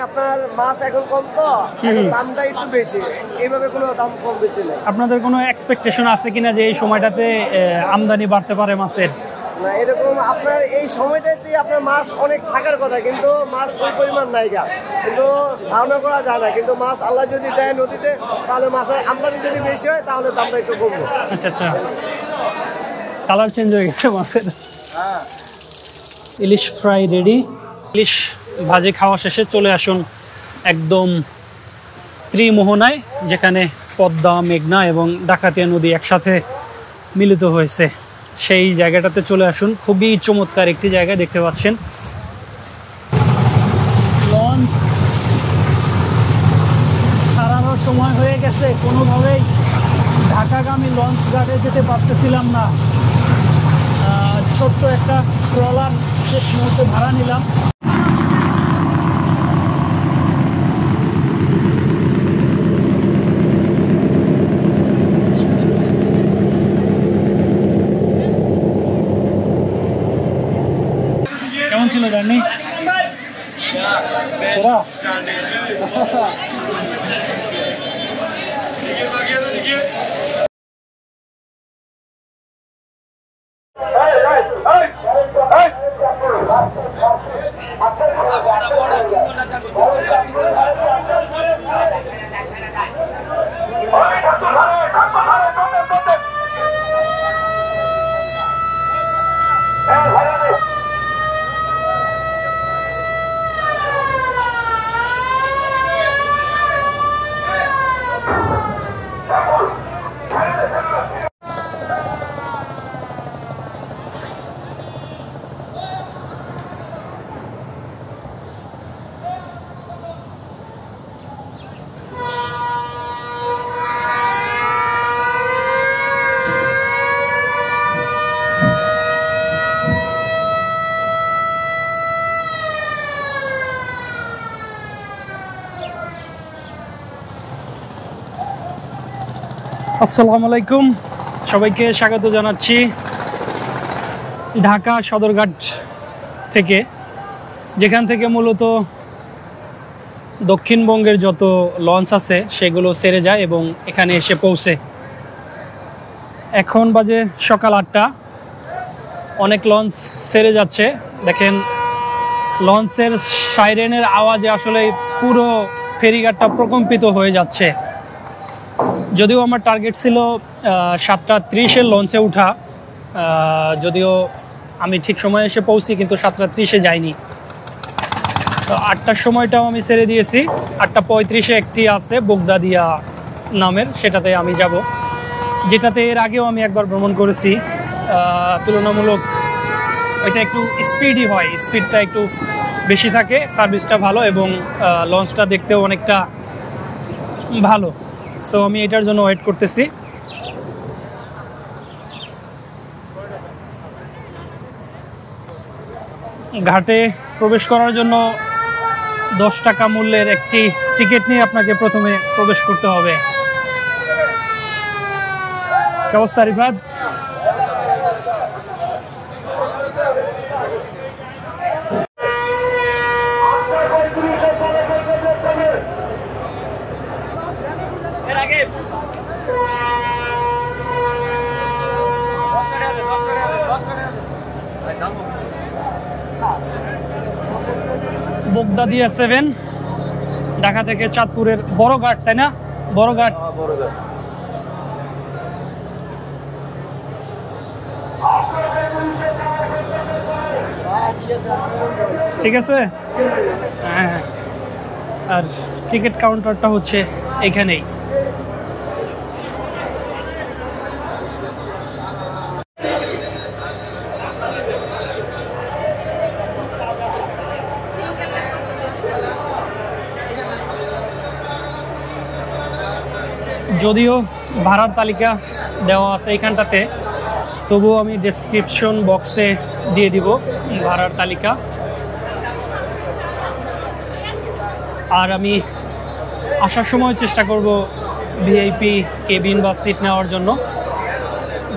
আপনার মাছ এখন কম তো দামটা একটু বেশি, এইভাবে কোনো দাম কম বৃদ্ধি নেই। আপনাদের কোনো এক্সপেকটেশন আছে কিনা যে এই সময়টাতে আমদানি বাড়তে পারে মাছের? না, এরকম আপনার এই সময়টাতে আপনার মাছ অনেক থাকার কথা, কিন্তু মাছ ওই পরিমাণ নাই গা, কিন্তু ধারণা করা যায় না। কিন্তু মাছ আল্লাহ যদি দেয় নদীতে, তাহলে মাছের আমদানি যদি বেশি হয় তাহলে দামটা একটু কমবে। আচ্ছা আচ্ছা, কালার চেঞ্জ হয়ে গেছে মাছের। ইলিশ ফ্রাই রেডি। ইলিশ ভাজি খাওয়া শেষে চলে আসুন একদম ত্রিমোহনায়, যেখানে পদ্মা, মেঘনা এবং ডাকাতিয়া নদী একসাথে মিলিত হয়েছে। সেই জায়গাটাতে চলে আসুন, খুবই চমৎকার একটি জায়গা দেখতে পাচ্ছেন। লঞ্চ ছাড়ানোর সময় হয়ে গেছে, কোনোভাবেই ঢাকাগামী লঞ্চ ঘাটে যেতে পারতেছিলাম না। ছোট্ট একটা ট্রলার শেষ মুহূর্তে ভাড়া নিলাম। কেমন ছিল জার্নি? সেরা। আসসালামু আলাইকুম, সবাইকে স্বাগত জানাচ্ছি ঢাকা সদরঘাট থেকে, যেখান থেকে মূলত দক্ষিণবঙ্গের যত লঞ্চ আছে সেগুলো ছেড়ে যায় এবং এখানে এসে পৌঁছে। এখন বাজে সকাল 8টা, অনেক লঞ্চ ছেড়ে যাচ্ছে। দেখেন লঞ্চের সাইরেনের আওয়াজে আসলে পুরো ফেরিঘাটটা প্রকম্পিত হয়ে যাচ্ছে। যদিও আমার টার্গেট ছিল 7:30-এর লঞ্চে ওঠা, যদিও আমি ঠিক সময়ে এসে পৌঁছি, কিন্তু 7:30-এ যাইনি। তো 8টার সময়টাও আমি ছেড়ে দিয়েছি। 8:35-এ একটি আছে বোগদাদিয়া নামের, সেটাতে আমি যাব, যেটাতে এর আগেও আমি একবার ভ্রমণ করেছি। তুলনামূলক এটা একটু স্পিডই হয়, স্পিডটা একটু বেশি থাকে, সার্ভিসটা ভালো এবং লঞ্চটা দেখতেও অনেকটা ভালো। সো আমি এটার জন্য ওয়েট করতেছি। ঘাটে প্রবেশ করার জন্য 10 টাকা মূল্যের একটি টিকিট নিয়ে আপনাকে প্রথমে প্রবেশ করতে হবে। কি অবস্থা রিফাত? বোগদাদিয়া 7 ঢাকা থেকে চাঁদপুরের বড় ঘাট, তাই না? বড় ঘাট। ঠিক আছে, হ্যাঁ। আর টিকিট কাউন্টারটা হচ্ছে এখানেই। যদিও ভাড়ার তালিকা দেওয়া আছে এইখানটাতে, তবুও আমি ডেসক্রিপশন বক্সে দিয়ে দিব ভাড়ার তালিকা। আর আমি আসার সময় চেষ্টা করব ভিআইপি কেবিন বা সিট নেওয়ার জন্য।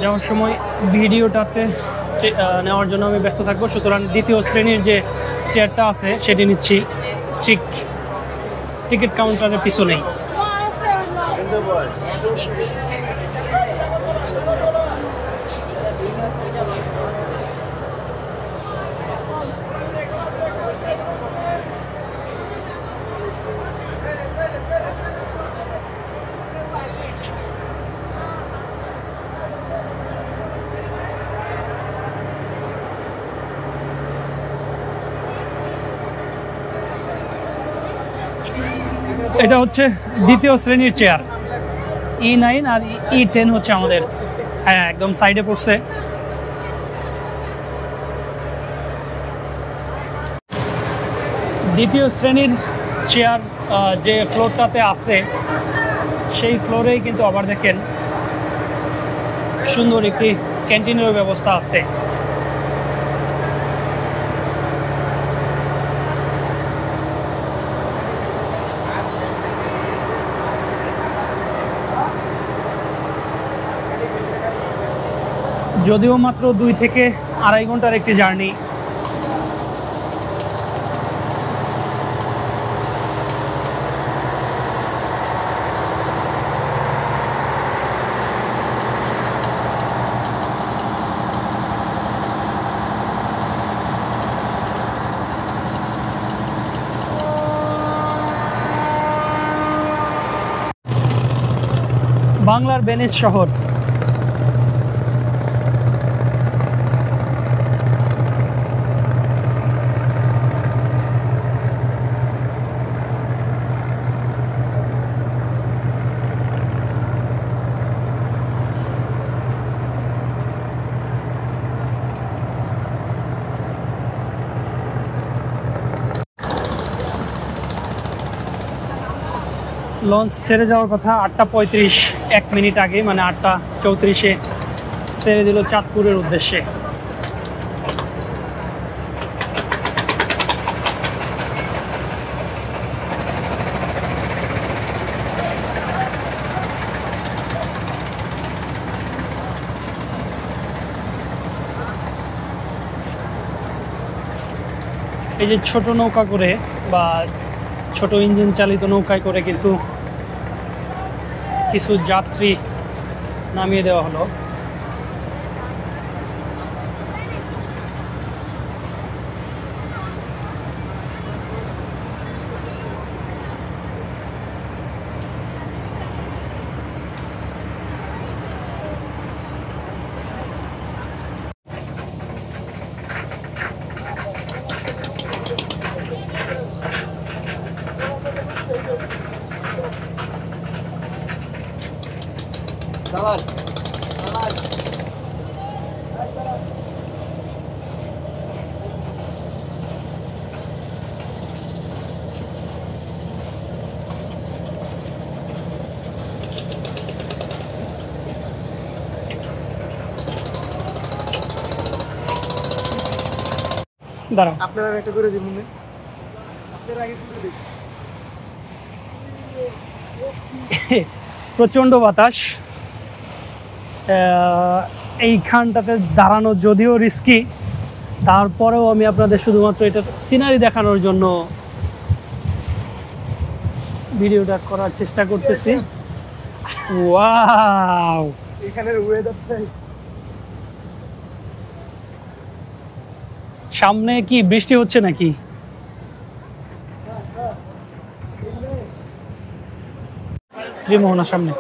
যাওয়ার সময় ভিডিওটাতে নেওয়ার জন্য আমি ব্যস্ত থাকবো, সুতরাং দ্বিতীয় শ্রেণীর যে চেয়ারটা আছে সেটি নিচ্ছি। ঠিক টিকিট কাউন্টারের পিছনেই। এটা হচ্ছে দ্বিতীয় শ্রেণীর চেয়ার, E9 আর E10 হচ্ছে আমাদের, হ্যাঁ একদম সাইডে পড়ছে। দ্বিতীয় শ্রেণীর চেয়ার যে ফ্লোরটাতে আছে সেই ফ্লোরেই কিন্তু আবার দেখেন সুন্দর একটি ক্যান্টিনের ব্যবস্থা আছে। যদিও মাত্র 2 থেকে আড়াই ঘন্টার একটি জার্নি। বাংলার ভেনিস শহর। লঞ্চ ছেড়ে যাওয়ার কথা 8:35, 1 মিনিট আগে, মানে 8:34-এ ছেড়ে দিল চাঁদপুরের উদ্দেশ্যে। এই যে ছোট নৌকা করে বা ছোট ইঞ্জিন চালিত নৌকায় করে কিন্তু কিছু যাত্রী নামিয়ে দেওয়া হলো। দাঁড়াও, আপনারা একটা করে দিন। প্রচণ্ড বাতাস, এইখানটাতে দাঁড়ানো যদিও রিস্কি, তারপরেও আমি আপনাদের শুধুমাত্র এটা সিনারি দেখানোর জন্য ভিডিওটা করার চেষ্টা করতেছি। ওয়াও, এখানের ওয়েদারটাই। সামনে কি বৃষ্টি হচ্ছে নাকি? ত্রিমোহনার সামনে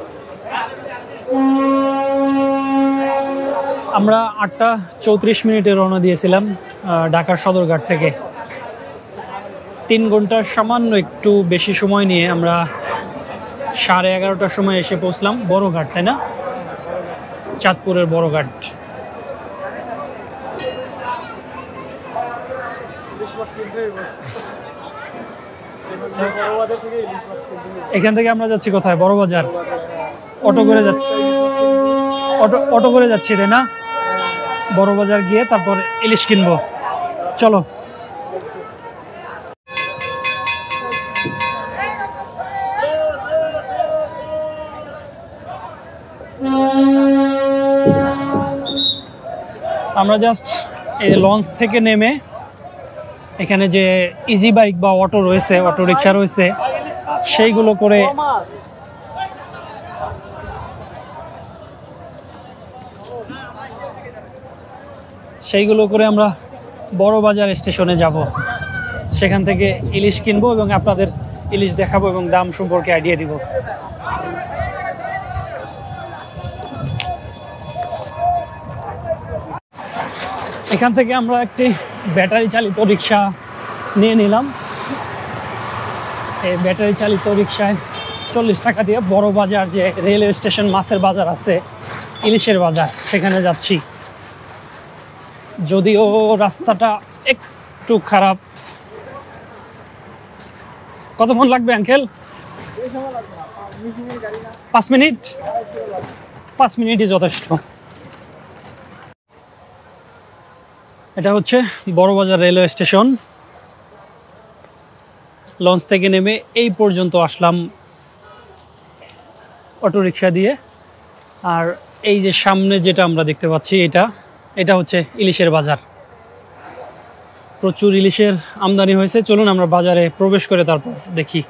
আমরা 8:34 রওনা দিয়েছিলাম ঢাকার সদরঘাট থেকে। 3 ঘন্টার সামান্য একটু বেশি সময় নিয়ে আমরা 11:30টার সময় এসে পৌঁছলাম বড়ঘাট, তাই না? চাঁদপুরের বড়ঘাট। এখান থেকে আমরা যাচ্ছি কোথায়? বড়বাজার। অটো করে যাচ্ছি, অটো করে যাচ্ছি, তাই না? বড়বাজার গিয়ে তারপর ইলিশ কিনবো। চলো। আমরা জাস্ট এই লঞ্চ থেকে নেমে এখানে যে ইজি বাইক বা অটো রয়েছে, অটো রিক্সা রয়েছে, সেইগুলো করে আমরা বড় বাজার স্টেশনে যাব, সেখান থেকে ইলিশ কিনবো এবং আপনাদের ইলিশ দেখাবো এবং দাম সম্পর্কে আইডিয়া দিব। এখান থেকে আমরা একটি ব্যাটারি চালিত রিক্সা নিয়ে নিলাম। এই ব্যাটারি চালিত রিক্সায় 40 টাকা দিয়ে বড় বাজার, যে রেলওয়ে স্টেশন মাছের বাজার আছে, ইলিশের বাজার, সেখানে যাচ্ছি। যদিও রাস্তাটা একটু খারাপ। কতক্ষণ লাগবে আঙ্কেল? 5 মিনিট? 5 মিনিটই যথেষ্ট। এটা হচ্ছে বড় বাজার রেলওয়ে স্টেশন। লঞ্চ থেকে নেমে এই পর্যন্ত আসলাম অটোরিকশা দিয়ে। আর এই যে সামনে যেটা আমরা দেখতে পাচ্ছি, এটা হচ্ছে ইলিশের বাজার। প্রচুর ইলিশের আমদানি হয়েছে। চলুন আমরা বাজারে প্রবেশ করে তারপর দেখি।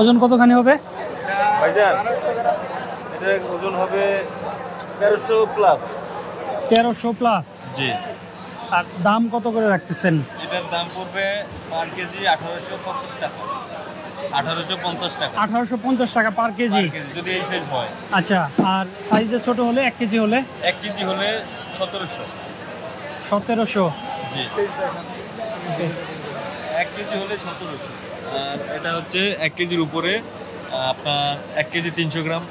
ওজন কতখানি হবে ভাইজান? এটা ওজন হবে 1300 প্লাস। 1300 প্লাস? জি। আর দাম কত করে রাখতেছেন? এটার দাম পড়বে পার কেজি 1850 টাকা। 1850 টাকা। 1850 টাকা পার কেজি যদি এই সাইজ হয়। আচ্ছা, আর সাইজে ছোট হলে 1 কেজি হলে? 1 কেজি হলে 1700। 1700? জি। 1 কেজি হলে 1700। আর এটা হচ্ছে 1 কেজির উপরে আপনার 1 কেজি 300 গ্রাম।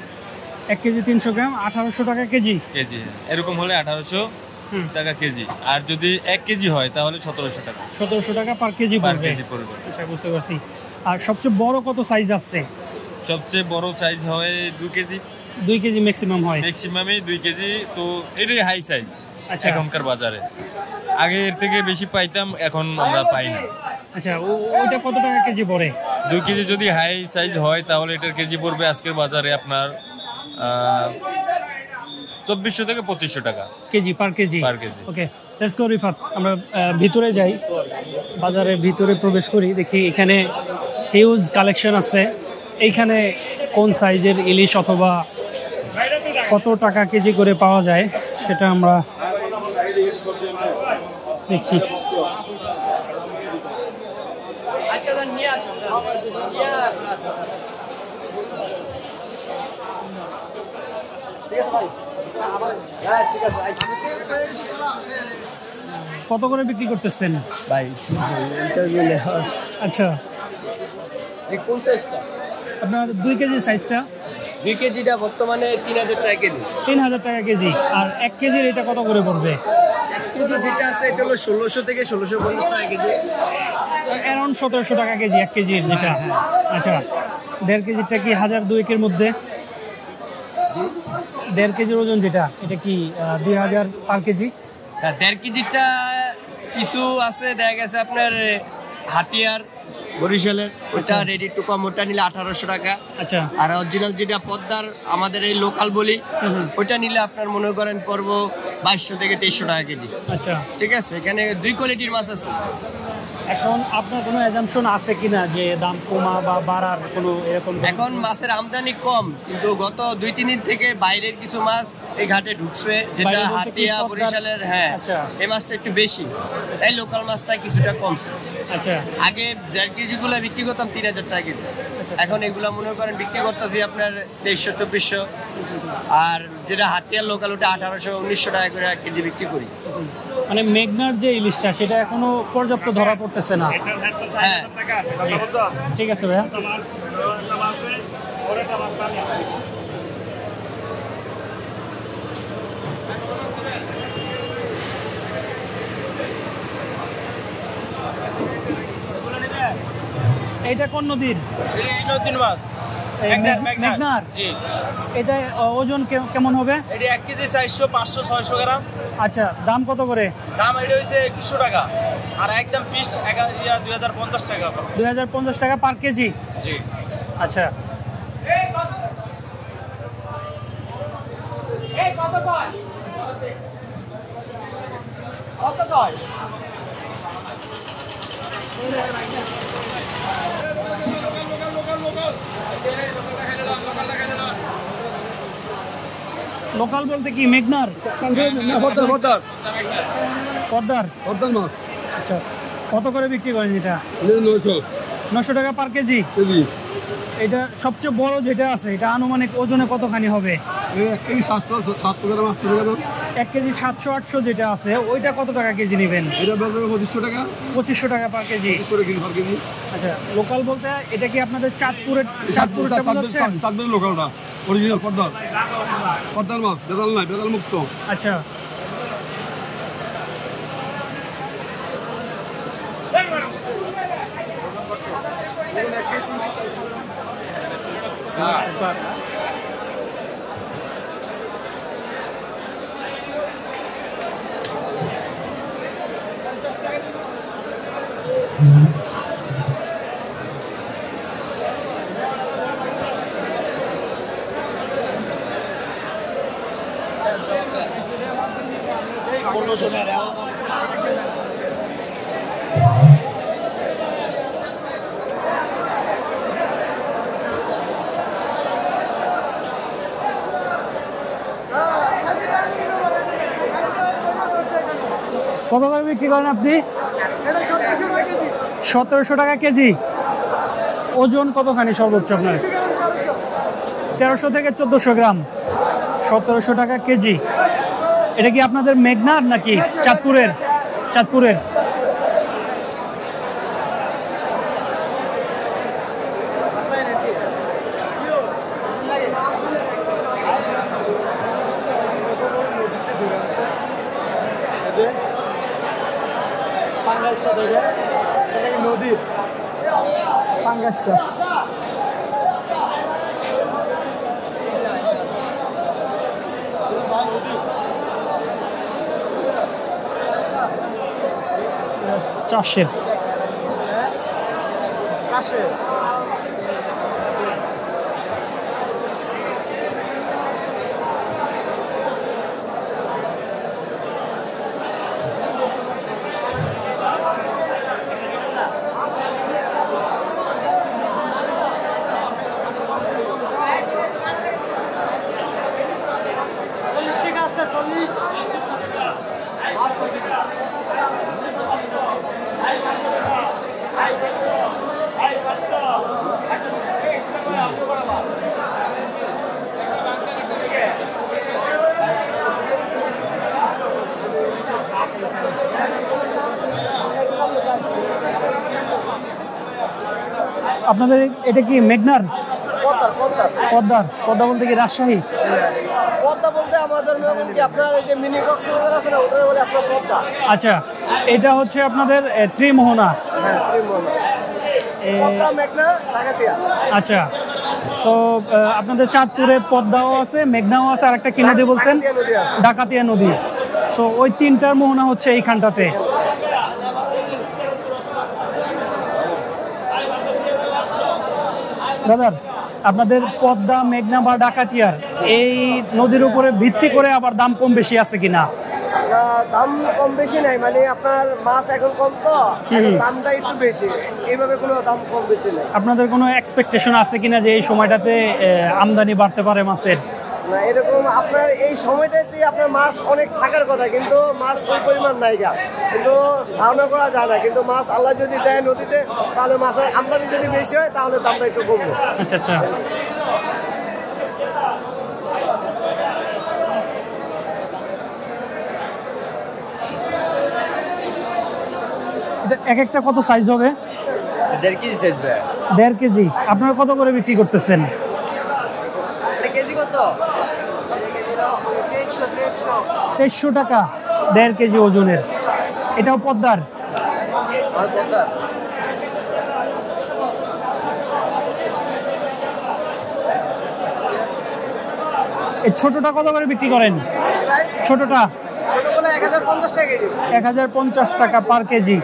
1 কেজি 300 গ্রাম 1800 টাকা কেজি? কেজি এরকম হলে 1800 টাকা কেজি। আর যদি 1 কেজি হয় তাহলে 1700 টাকা। 1700 টাকা পার কেজি পড়বে। আচ্ছা, বুঝতে পারছি। আর সবচেয়ে বড় কত সাইজ আছে? সবচেয়ে বড় সাইজ হয় 2 কেজি। 2 কেজি ম্যাক্সিমাম হয়? ম্যাক্সিমামই 2 কেজি। তো এটাই হাই সাইজ আচ্ছা, এখনকার বাজারে। আগে এর থেকে বেশি পাইতাম, এখন আমরা পাই না। আচ্ছা, ওইটা কত টাকা কেজি পড়ে? 2 কেজি যদি হাই সাইজ হয় তাহলে এটার কেজি পড়বে আজকের বাজারে আপনার 2400 থেকে 2500 টাকা KG, per KG. Okay, let's go Rifat. আমরা ভিতরে যাই, বাজারের ভিতরে প্রবেশ করি, দেখি এখানে হিউজ কালেকশন আছে। এইখানে কোন সাইজের ইলিশ অথবা কত টাকা কেজি করে পাওয়া যায় সেটা আমরা দেখি। কত করে বিক্রি করতেছেন ভাই? আচ্ছা, কোন সাইজটা আপনার 2 কেজি সাইজটা? 2 কেজিটা বর্তমানে 3000 টাকা কেজি। 3000 টাকা কেজি। আর 1 কেজির এটা কত করে পড়বে? 1 কেজি যেটা আছে এটা হলো 1600 থেকে 1650 টাকা কেজি। অ্যারাউন্ড 1700 টাকা কেজি 1 কেজির যেটা। আচ্ছা, 1.5 কেজিটা কি 1002 মধ্যে? 1.5 কেজির ওজন যেটা, এটা কি 2000 পার কেজি? 1.5 কেজিটা কিছু আছে, দেখা গেছে আপনার হাতিয়ার বরিশালের, ওটা রেডি টু কম, ওটা নিলে 1800 টাকা। আচ্ছা, আর অরিজিনাল যেটা পদ্মার আমাদের এই লোকাল বলি, ওটা নিলে আপনার মনে করেন পড়ব 2200 থেকে 2300 টাকা কেজি। আচ্ছা, ঠিক আছে, এখানে 2 কোয়ালিটির মাছ আছে। এখন আপনার কোনো অ্যাজাম্পশন আছে কিনা যে দাম কমা বা বাড়ার কোনো এরকম? এখন মাছের আমদানি কম, কিন্তু গত 2-3 দিন থেকে বাইরের কিছু মাছ এই ঘাটে ঢুকছে, যেটা হাতিয়া বরিশালের। হ্যাঁ, এই মাছটা একটু বেশি, তাই লোকাল মাছটা কিছুটা কমছে। আচ্ছা, আগে 1.5 কেজি গুলা বিক্রি করতাম 3000 টাকা কেজি, এখন এগুলা মনে করেন বিক্রি করতেছি আপনার 2300-2400। আর যেটা হাতিয়ার লোকাল ওটা 1800-1900 টাকা করে কেজি বিক্রি করি। মানে মেঘনার যে ইলিশটা সেটা এখনো পর্যাপ্ত ধরা পড়তেছে না। হ্যাঁ, ঠিক আছে ভাইয়া। এটা কোন নদীর? এই নদীর মাছ, মেঘনার। জি। এটা ওজন কেমন হবে? এটা 1 কেজি 400, 500, 600 গ্রাম। আচ্ছা, দাম কত করে? দাম এটা হচ্ছে 2100 টাকা। আর একদম পিস 2050 টাকা। 2050 টাকা পার কেজি? জি। আচ্ছা, লোকাল বলতে কি মেঘনার? পদ্মার মাছ। আচ্ছা, কত করে বিক্রি করেন এটা? 900 টাকা পার কেজি। এটা সবচেয়ে বড় যেটা আছে, এটা আনুমানিক ওজনে কতখানি হবে? 1 কেজি 700 গ্রাম 800 গ্রাম। 1 কেজি 700-800 যেটা আছে ওইটা কত টাকা কেজি নেবেন? এটা বেচা 2500 টাকা। 2500 টাকা পার কেজি। 2500 টাকা পার কেজি। আচ্ছা, লোকাল বলতে এটা কি আপনাদের চাঁদপুরের লোকালটা অরিজিনাল পদ্মার মাছ, বেদাল নাই, বেদাল মুক্ত। আচ্ছা, কত করে বিক্রি করেন আপনি? 1700 টাকা কেজি। ওজন কতখানি সর্বোচ্চ আপনার? 1300 থেকে 1400 গ্রাম। 1700 টাকা কেজি। এটা কি আপনাদের মেঘনার নাকি চাঁদপুরের? চাঁদপুরের। নদীর পাঙ্গাসটা চাষের আপনাদের এটা কি মেঘনার? পদ্মার। পদ্মা বলতে কি রাজশাহী? পদ্মা বলতে আমাদের কি আপনার এই যে মিনি কক্সবাজার আছে না, ওটা বলে আপনার পদ্মা। আচ্ছা, এটা হচ্ছে আপনাদের ত্রিমোহনা। হ্যাঁ, ত্রিমোহনা। পদ্মা, মেঘনা, ডাকাতিয়া। আচ্ছা, সো আপনাদের চাঁদপুরে পদ্মাও আছে, মেঘনাও আছে, আর একটা কি নদী বলছেন? ডাকাতিয়া নদী। সো ওই তিনটার মোহনা হচ্ছে এইখানটাতে। ব্রাদার, আপনাদের পদ্মা, মেঘনা বা ডাকাতিয়ার এই নদীর উপরে ভিত্তি করে আবার দাম কম বেশি আছে কিনা? দাম কম বেশি নাই, মানে আপনার মাছ এখন কম তো দামটা একটু বেশি, এইভাবে কোনো দাম কম বেশি নাই। আপনাদের কোনো এক্সপেকটেশন আছে কিনা যে এই সময়টাতে আমদানি বাড়তে পারে মাছের? না, এরকম আপনার এই সময়টাতে আপনার মাছ অনেক থাকার কথা, কিন্তু মাছ ওই পরিমাণ নাইগা, কিন্তু ধারণা করা যায় না। কিন্তু মাছ আল্লাহ যদি দেয় নদীতে, তাহলে মাছের আমদানি যদি বেশি হয় তাহলে দামটা একটু কমবে। আচ্ছা আচ্ছা, এক একটা কত সাইজ হবে? 1.5 কেজি সাইজ। 1.5 কেজি। আপনারা কত করে বিক্রি করতেছেন? কেজি কত? 2300 টাকা 1.5 কেজি ওজনের। এটাও পদ্মার? এই ছোটটা কত করে বিক্রি করেন? ছোটটা? ছোটগুলো 1050 টাকা কেজি। 1050 টাকা পার কেজি।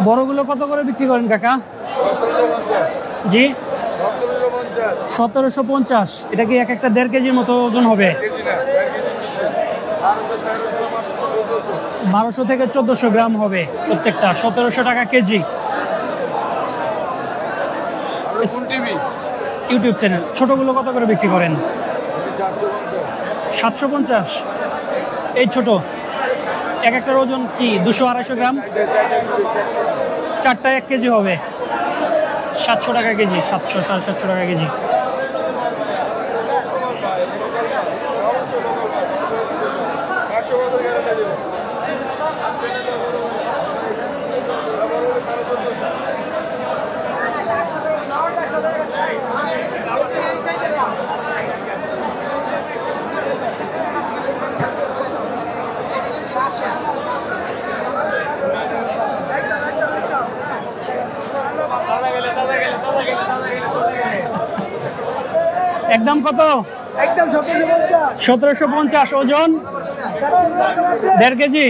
বড়গুলো কত করে বিক্রি করেন কাকা? জি 1750। এটা কি এক একটা 1.5 কেজির মতো ওজন হবে? 1200 থেকে 1400 গ্রাম হবে প্রত্যেকটা, 1700 টাকা কেজি। YouTube channel. ছোটগুলো কত করে বিক্রি করেন? 750। এই ছোট এক একটার ওজন কি 200-250 গ্রাম? 4টা 1 কেজি হবে, 700 টাকা কেজি, 700-750 টাকা কেজি। একদম কত? একদম 1750। 1750। ওজন 1.5 কেজি।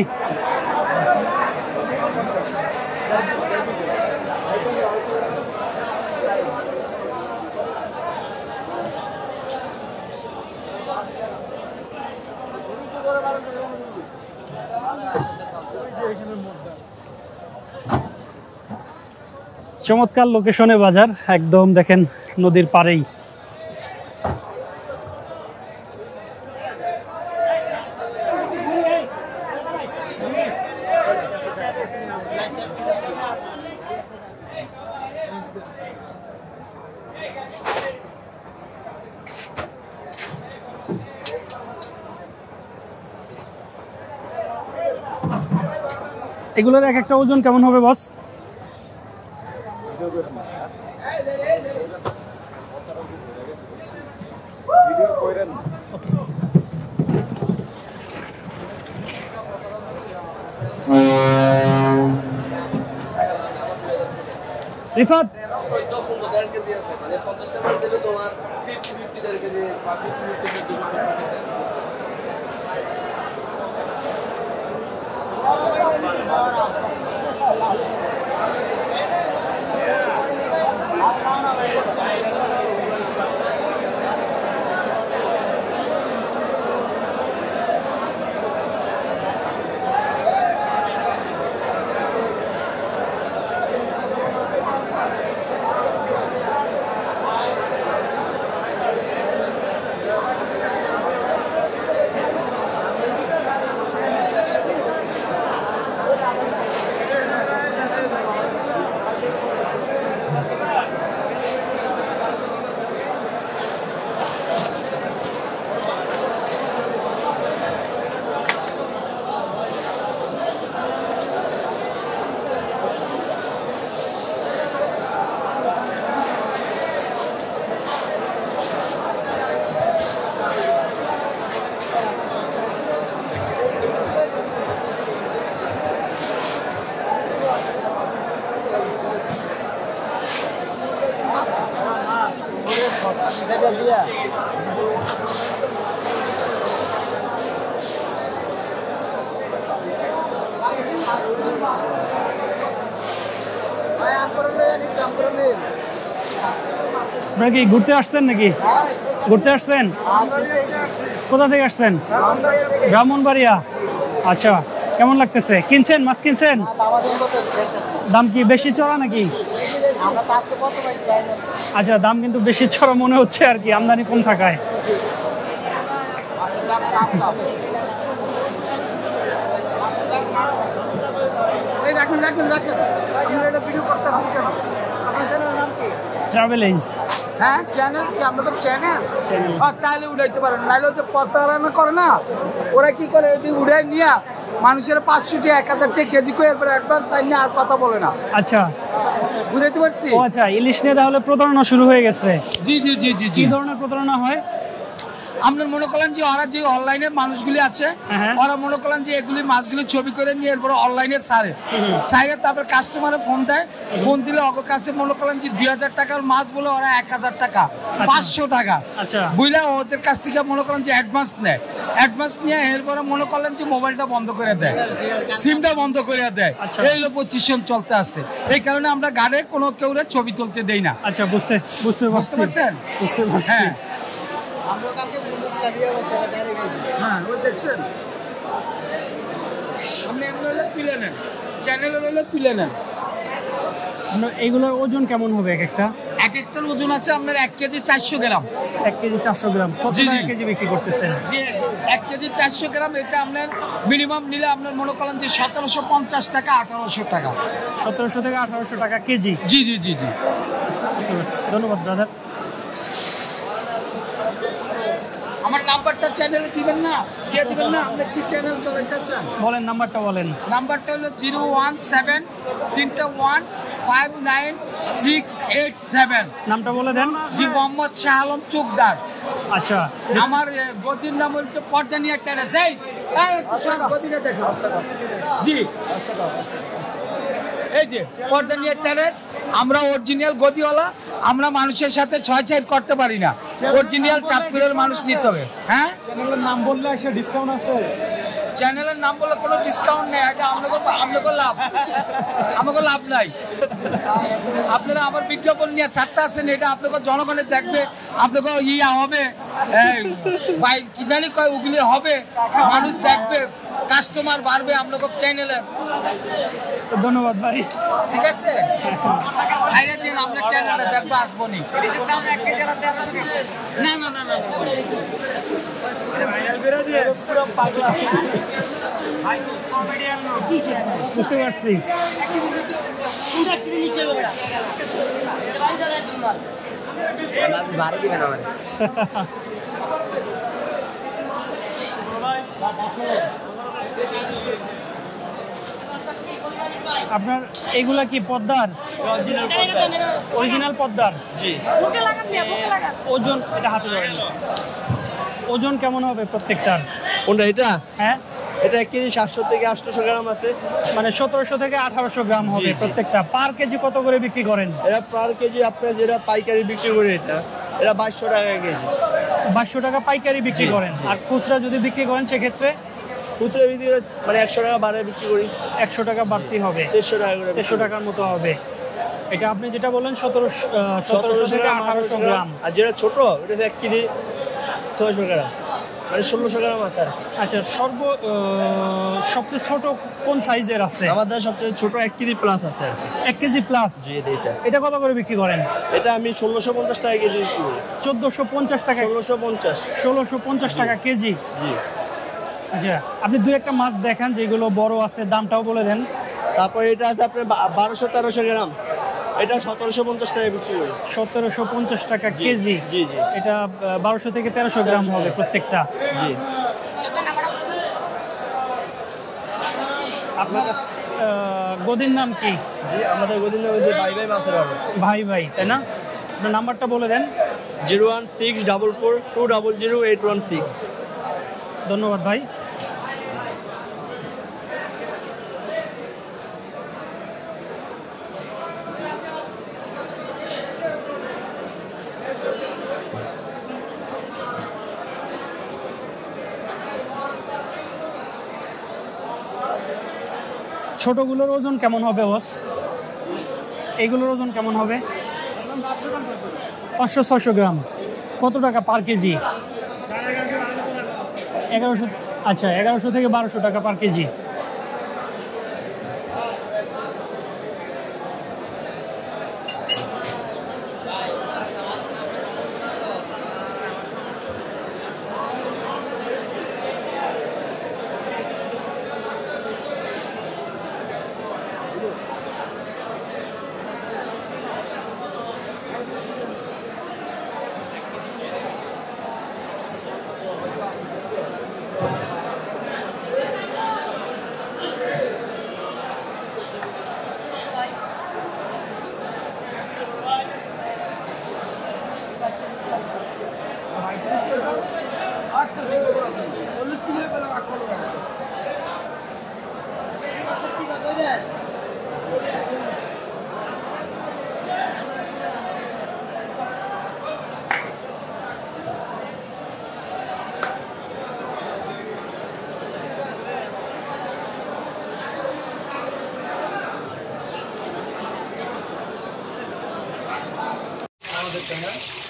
চমৎকার লোকেশনে বাজার, একদম দেখেন নদীর পাড়েই। এগুলোর এক একটা ওজন কেমন হবে বস? রিফাত আপনারা কি ঘুরতে আসছেন নাকি? ঘুরতে আসছেন? কোথা থেকে আসছেন? ব্রাহ্মণবাড়িয়া। আচ্ছা, কেমন লাগতেছে? কিনছেন, মাছ কিনছেন? দাম কি বেশি চড়া নাকি? আচ্ছা, দাম কিন্তু বেশি চড়া মনে হচ্ছে আর কি, আমদানি কম থাকায়। Travel age. হ্যাঁ, চ্যানেল কি আপনাদের চ্যানেল? তাহলে উঠাইতে পারেন, নাহলে হচ্ছে প্রতারণা করে না। ওরা কি করে, এটি উড়াই নিয়ে মানুষের 500 টাকা 1000 টাকা কেজি করে এরপরে অ্যাডভান্স চাই না, আর কথা বলে না। আচ্ছা, বুঝাইতে পারছি? ও আচ্ছা, ইলিশ নিয়ে তাহলে প্রতারণা শুরু হয়ে গেছে। জি জি জি জি। কি ধরনের প্রতারণা হয়? আপনার মনে করেন যে ওরা যে অনলাইনে মানুষগুলি আছে ওরা মনে করেন যে এগুলি মাছগুলি ছবি করে নিয়ে এরপরে অনলাইনে সারে তারপর কাস্টমারে ফোন দেয়, ফোন দিলে ওর কাছে মনে করেন যে 2000 টাকার মাছ বলে ওরা 1000 টাকা 500 টাকা বুঝলে ওদের কাছ থেকে মনে করেন যে অ্যাডভান্স নেয়, অ্যাডভান্স নিয়ে এরপরে মনে করলেন যে মোবাইলটা বন্ধ করে দেয়, সিমটা বন্ধ করে দেয়। এই হলো পজিশন চলতে আছে, এই কারণে আমরা গাড়ে কোনো কেউ ছবি তুলতে দেই না। আচ্ছা, বুঝতে পারছেন? বুঝতে পারছি। হ্যাঁ আমরা কালকে বলতেছিলাম এই অবস্থাটা ডাইরেক্ট গেছি। হ্যাঁ ওই দেখছেন আপনি এমন হলে তুলে নেন, চ্যানেলের হলে তুলে নেন। এইগুলোর ওজন কেমন হবে এক একটা? এক একটার ওজন আছে আপনার 1 কেজি 400 গ্রাম। 1 কেজি 400 গ্রাম কত টাকা কেজি বিক্রি করতেছেন? 1 কেজি 400 গ্রাম এটা আপনার মিনিমাম নিলে আপনার মনে করেন যে 1750 টাকা 1800 টাকা। 1700 থেকে 1800 টাকা কেজি? জি জি জি জি। ধন্যবাদ ব্রাদার। আমার নাম্বারটা চ্যানেলে দিবেন না, দিয়ে দিবেন না? আপনি কি চ্যানেল চালাতে চান? বলেন নাম্বারটা বলেন। নাম্বারটা হলো 017-3159687। নামটা বলে দেন। জি, মোহাম্মদ শাহ আলম চোকদার। আচ্ছা, আমার গদির নাম হচ্ছে পর্দানিয়া টেরেস। এই গদিটা দেখো। জি, এই যে পর্দানিয়া টেরেস, আমরা অরিজিনাল গদিওয়ালা, আমরা মানুষের সাথে ছয় করতে পারি না, অরিজিনাল চাঁদপুরের মানুষ নিতে হবে। হ্যাঁ, নাম বললে একটা ডিসকাউন্ট আছে? চ্যানেলের নাম বললে কোনো ডিসকাউন্ট নেই, এটা আপনাকে লাভ, আমাকে লাভ নাই। আপনারা আমার বিজ্ঞাপন নিয়ে ছাড়তে আছেন, এটা আপনাকে জনগণের দেখবে, আপনাকে হবে ভাই কি জানি কয় ওগুলি হবে, মানুষ দেখবে, কাস্টমার বাড়বে আপনাকে চ্যানেলে। ধন্যবাদ ভাই। ঠিক আছে, সাইডে দিন আপনার চ্যানেলটা দেখবো, আসবো নি। না না না না, বুঝতে পারছি। ভাড়া দিবেন আমার? আপনার এগুলা কি পদ্মার? অরিজিনাল পদ্মার? জি। ওজন এটা হাতে ধরেন, ওজন কেমন হবে প্রত্যেকটার? কোনটা এটা? হ্যাঁ, এটা 1 কেজি 700 থেকে 800 গ্রাম আছে। মানে 1700 থেকে 1800 গ্রাম হবে প্রত্যেকটা। পার কেজি কত করে বিক্রি করেন? এটা পার কেজি আপনার যেটা পাইকারি বিক্রি করে এটা 2200 টাকা কেজি। 2200 টাকা পাইকারি বিক্রি করেন। আর খুচরা যদি বিক্রি করেন সেক্ষেত্রে? খুচরা বিক্রি 100 টাকা বাড়ায় বিক্রি করি। 100 টাকা বাড়তি হবে, 150 টাকা করে, 150 টাকার মতো হবে। এটা আপনি যেটা বললেন 1700 থেকে 1800 গ্রাম। আর যেটা ছোট এটা 1 কেজি 600 গ্রাম, মানে 1600 গ্রাম আছে। আচ্ছা, সবচেয়ে ছোট কোন সাইজের আছে? আমাদের সবচেয়ে ছোট 1 কেজি প্লাস আছে। 1 কেজি প্লাস? জি, এটা। এটা কত করে বিক্রি করেন? এটা আমি 1650 টাকা কেজি বিক্রি করি। 1450 টাকা? 1650 টাকা কেজি। জি। আচ্ছা, আপনি দুই একটা মাছ দেখান যেগুলো বড় আছে, দামটাও বলে দেন। তারপর এটা আছে আপনার 1200-1300 গ্রাম, এটা 1750 টাকা বিক্রি করি। 1750 টাকা কেজি? জি জি। এটা 1200 থেকে 1300 গ্রাম হবে প্রত্যেকটা? জি। আপনার গদির নাম কি? জি, আমাদের গদির নাম হচ্ছে ভাই ভাই মাছের আড়ত। ভাই ভাই, তাই না? আপনার নাম্বারটা বলে দেন। 01644200816। ধন্যবাদ ভাই। ছোটগুলোর ওজন কেমন হবে বস? এইগুলোর ওজন কেমন হবে? 500-600 গ্রাম। কত টাকা পার কেজি? 1100। আচ্ছা, 1100 থেকে 1200 টাকা পার কেজি।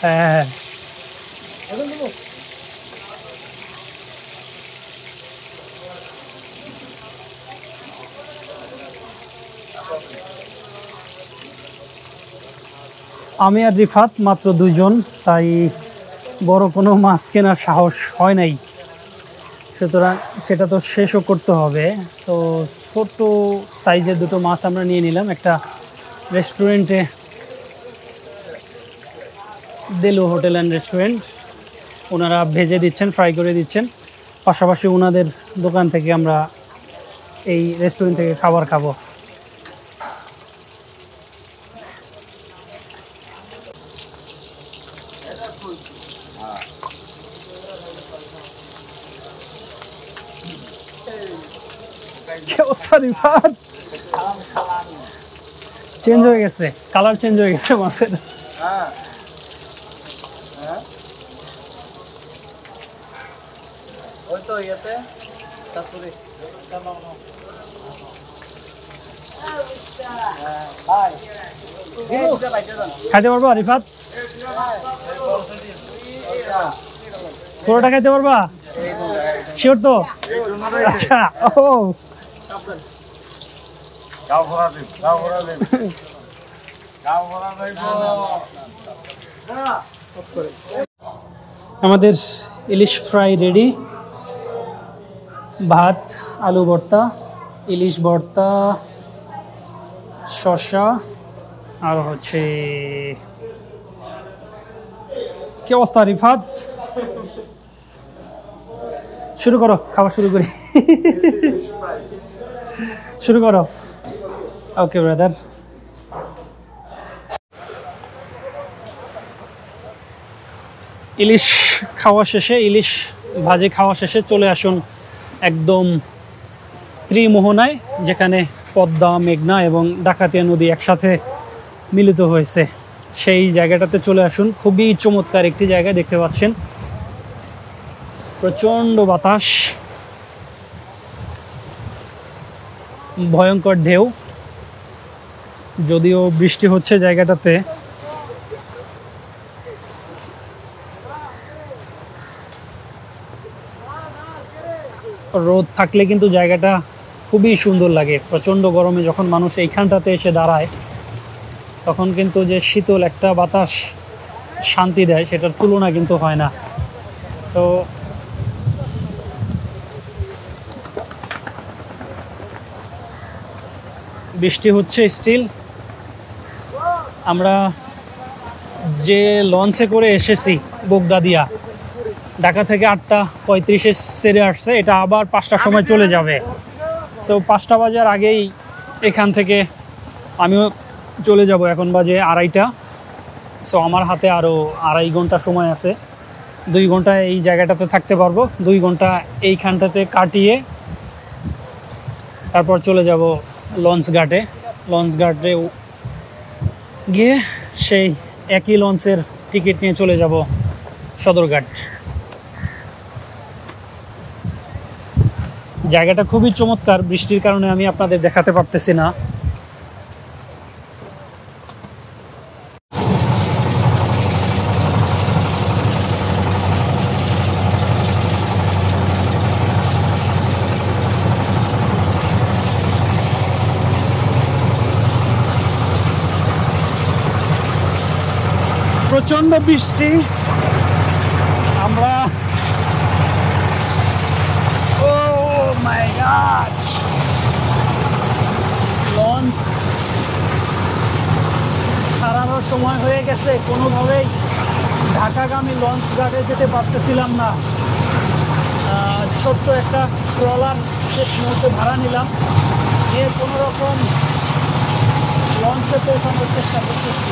হ্যাঁ আমি আর রিফাত মাত্র দুজন, তাই বড় কোনো মাছ কেনার সাহস হয় নাই, সুতরাং সেটা তো শেষও করতে হবে। তো ছোট সাইজের দুটো মাছ আমরা নিয়ে নিলাম একটা রেস্টুরেন্টে, দেলু হোটেল অ্যান্ড রেস্টুরেন্ট। ওনারা ভেজে দিচ্ছেন, ফ্রাই করে দিচ্ছেন, পাশাপাশি ওনাদের দোকান থেকে আমরা এই রেস্টুরেন্ট থেকে খাবার খাবো। চেঞ্জ হয়ে গেছে, কালার চেঞ্জ হয়ে গেছে মাছের। খাইতে পারবা রিফাত? পুরোটা খাইতে পারবা? শিওর তো? আচ্ছা। ও আমাদের ইলিশ ফ্রাই রেডি, ভাত, আলু ভর্তা, ইলিশ ভর্তা, শসা, আর হচ্ছে কি অবস্থা রিফাত? শুরু করো, খাওয়া শুরু করি। শুরু করো। ওকে ব্রাদার। ইলিশ খাওয়া শেষে, ইলিশ ভাজি খাওয়া শেষে চলে আসুন একদম ত্রিমোহনায়, যেখানে পদ্মা, মেঘনা এবং ডাকাতিয়া নদী একসাথে মিলিত হয়েছে। সেই জায়গাটাতে চলে আসুন, খুবই চমৎকার একটি জায়গা, দেখতে পাচ্ছেন প্রচণ্ড বাতাস, ভয়ঙ্কর ঢেউ, যদিও বৃষ্টি হচ্ছে জায়গাটাতে। রোদ থাকলে কিন্তু জায়গাটা খুবই সুন্দর লাগে। প্রচণ্ড গরমে যখন মানুষ এইখানটাতে এসে দাঁড়ায়, তখন কিন্তু যে শীতল একটা বাতাস শান্তি দেয়, সেটার তুলনা কিন্তু হয় না। তো বৃষ্টি হচ্ছে স্টিল। আমরা যে লঞ্চে করে এসেছি বোগদা দিয়া, ঢাকা থেকে 8:35 সেরে আসছে, এটা আবার 5টার সময় চলে যাবে। সো 5টা বাজার আগেই এখান থেকে আমিও চলে যাব, এখন বাজে 2:30। সো আমার হাতে আরও 2.5 ঘন্টা সময় আছে। 2 ঘন্টা এই জায়গাটাতে থাকতে পারবো, 2 ঘন্টা এইখানটাতে কাটিয়ে তারপর চলে যাব লঞ্চ ঘাটে। লঞ্চ ঘাটে গিয়ে সেই একই লঞ্চের টিকিট নিয়ে চলে যাব সদরঘাট। জায়গাটা খুবই চমৎকার, বৃষ্টির কারণে আমি আপনাদের দেখাতে পারতেছি না। প্রচন্ড বৃষ্টি। আমরা লঞ্চ ছাড়ানোর সময় হয়ে গেছে, কোনোভাবেই ঢাকাগামী লঞ্চ ঘাটে যেতে পারতেছিলাম না। ছোট্ট একটা ট্রলার শেষ মুহূর্তে ভাড়া নিলাম, নিয়ে কোনো রকম লঞ্চে পৌঁছানোর চেষ্টা করতেছি।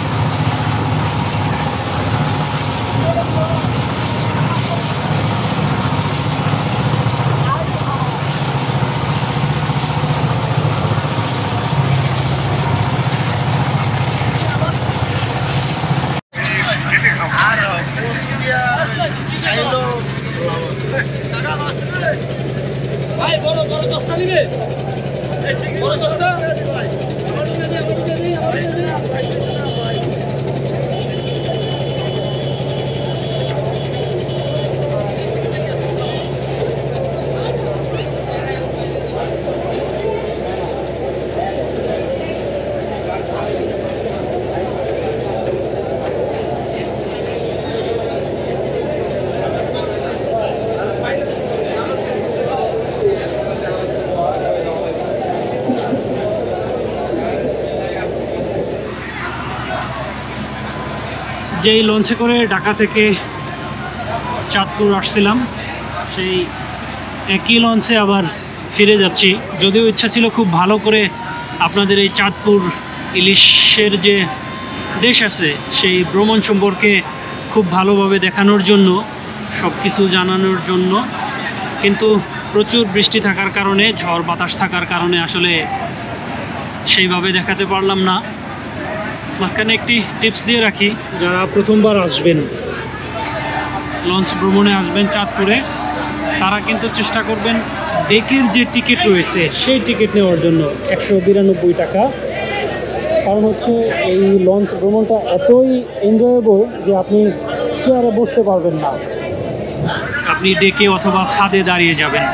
ভাই বড় বড় দশটা নিবে বড় দশটা যেই লঞ্চে করে ঢাকা থেকে চাঁদপুর আসছিলাম সেই একই লঞ্চে আবার ফিরে যাচ্ছি। যদিও ইচ্ছা ছিল খুব ভালো করে আপনাদের এই চাঁদপুর ইলিশের যে দেশ আছে সেই ভ্রমণ সম্পর্কে খুব ভালোভাবে দেখানোর জন্য, সব কিছু জানানোর জন্য, কিন্তু প্রচুর বৃষ্টি থাকার কারণে, ঝড় বাতাস থাকার কারণে আসলে সেইভাবে দেখাতে পারলাম না। মাঝখানে একটি টিপস দিয়ে রাখি, যারা প্রথমবার আসবেন, লঞ্চ ভ্রমণে আসবেন চাঁদপুরে, তারা কিন্তু চেষ্টা করবেন ডেকের যে টিকিট রয়েছে সেই টিকিট নেওয়ার জন্য। 192 টাকা। কারণ হচ্ছে এই লঞ্চ ভ্রমণটা এতই এনজয়েবল যে আপনি চেয়ারে বসতে পারবেন না, আপনি ডেকে অথবা ছাদে দাঁড়িয়ে যাবেন,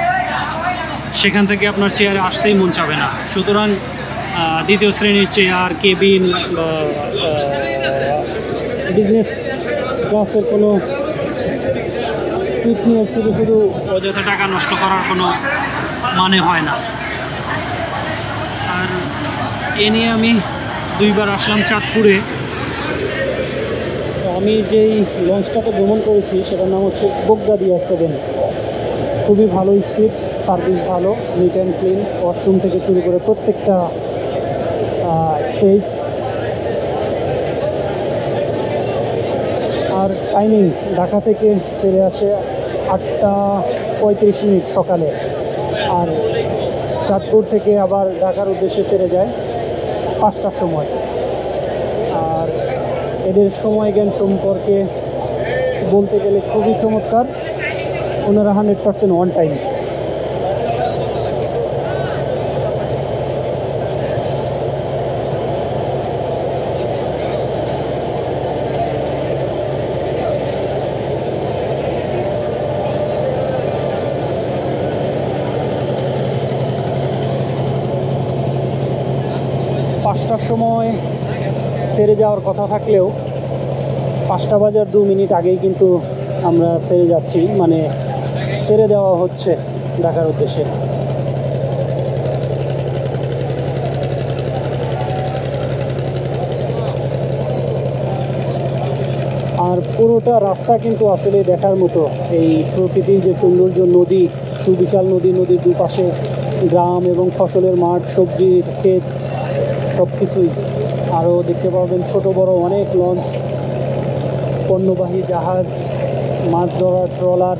সেখান থেকে আপনার চেয়ারে আসতেই মন চাবে না। সুতরাং দ্বিতীয় শ্রেণীর চেয়ার, কেবিন বা বিজনেস ক্লাসের কোনো সিট নিয়ে শুধু শুধু অযথা টাকা নষ্ট করার কোনো মানে হয় না। আর এ নিয়ে আমি 2 বার আসলাম চাঁদপুরে। আমি যেই লঞ্চটাতে ভ্রমণ করেছি সেটার নাম হচ্ছে বোগদাদিয়া 7। খুবই ভালো স্পিড, সার্ভিস ভালো, নিট অ্যান্ড ক্লিন, ওয়াশরুম থেকে শুরু করে প্রত্যেকটা স্পেস। আর টাইমিং ঢাকা থেকে ছেড়ে আসে 8:35 সকালে, আর চাঁদপুর থেকে আবার ঢাকার উদ্দেশ্যে ছেড়ে যায় 5টার সময়। আর এদের সময় জ্ঞান সম্পর্কে বলতে গেলে খুবই চমৎকার, ওনারা 100% অন টাইম। পাঁচটার সময় ছেড়ে যাওয়ার কথা থাকলেও 5টা বাজার 2 মিনিট আগেই কিন্তু আমরা ছেড়ে যাচ্ছি, মানে ছেড়ে দেওয়া হচ্ছে ঢাকার উদ্দেশ্যে। আর পুরোটা রাস্তা কিন্তু আসলে দেখার মতো। এই প্রকৃতির যে সৌন্দর্য, নদী, সুবিশাল নদী, নদীর দুপাশে গ্রাম এবং ফসলের মাঠ, সবজির ক্ষেত, সব কিছুই। আরও দেখতে পাবেন ছোট বড় অনেক লঞ্চ, পণ্যবাহী জাহাজ, মাছ ধরার ট্রলার।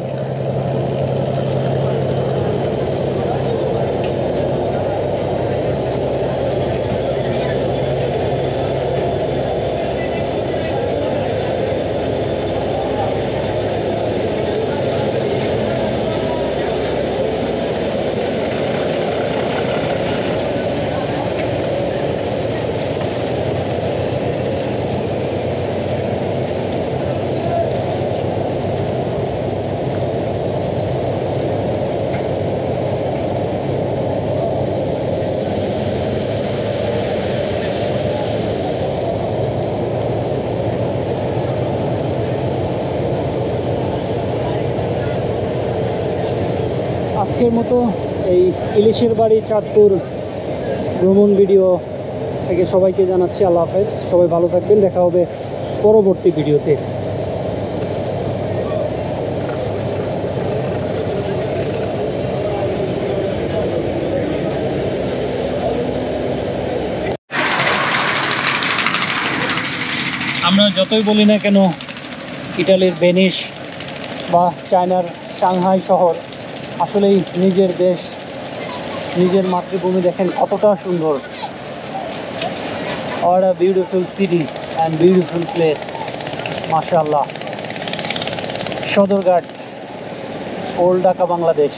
আজকের মতো এই ইলিশের বাড়ি চাঁদপুর ভ্রমণ ভিডিও থেকে সবাইকে জানাচ্ছি আল্লাহ হাফেজ। সবাই ভালো থাকবেন, দেখা হবে পরবর্তী ভিডিওতে। আমরা যতই বলি না কেন ইটালির ভেনিস বা চায়নার সাংহাই শহর আসলেই নিজের দেশ, নিজের মাতৃভূমি দেখেন কতটা সুন্দর। What a beautiful city and beautiful place, মাশাআল্লাহ। Sadarghat, old Dhaka, Bangladesh.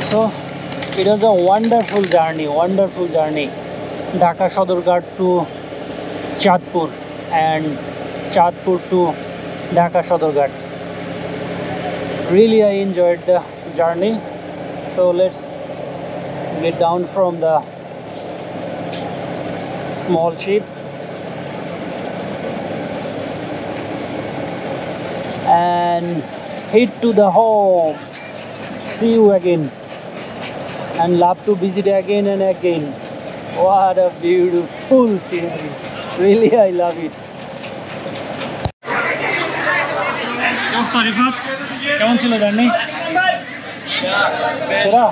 So it was a wonderful journey. Dhaka Sodorghat to Chandpur and Chandpur to Dhaka Sodorghat. Really I enjoyed the journey. So let's get down from the small ship and head to the home. See you again and love to visit again and again. What a beautiful scenery. Really I love it. কেমন ছিল journey? সেরা?